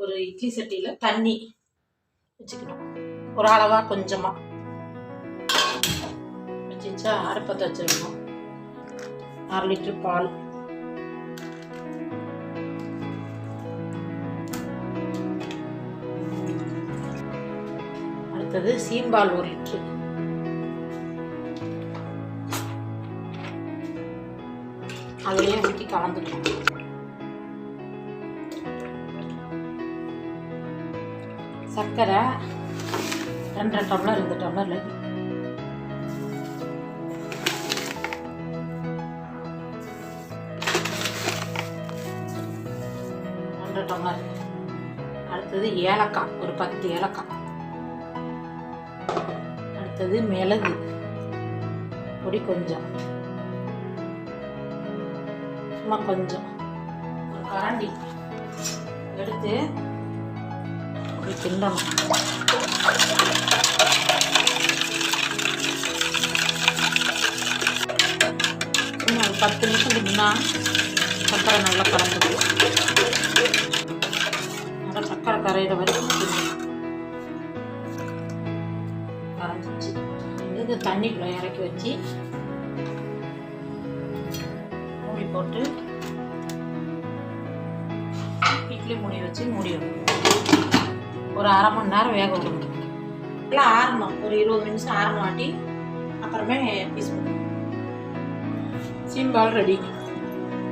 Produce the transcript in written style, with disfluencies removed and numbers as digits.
ஒரு இட்லி சட்டியில் தண்ணி வச்சுக்கணும். ஒரு அளவாக கொஞ்சமாக வச்சுச்சா அடுப்பத்தை வச்சிடணும். 6 லிட்டர் பால், அடுத்தது சீம்பால் 1 லிட்டர், அதிலேயே ஊற்றி கலந்துக்கணும். சர்க்கரை 2 டம்ளர், இந்த டம்ளர்ல 2 டம்ளர். அடுத்தது ஏலக்காய், ஒரு 10 ஏலக்காய். அடுத்தது மிளகு பொடி கொஞ்சம், சும்மா கொஞ்சம், ஒரு கரண்டி எடுத்து இப்படி கிண்டணும். ஒரு 10 நிமிஷம் கிண்டினா சர்க்கரை நல்லா கலந்துடும். நல்லா சர்க்கரை கரையிற வரைக்கும் கரைஞ்சிச்சு. இது தண்ணிக்குள்ள இறக்கி வச்சு மூடி போட்டு இட்லி மூடி வச்சு மூடிடணும். ஒரு அரை மணி நேரம் வேக விடணும். நல்லா ஆறணும், ஒரு 20 நிமிஷம் ஆறணும். ஆட்டி அப்புறமே பீஸ் பண்ணணும். சீம்பால் ரெடி.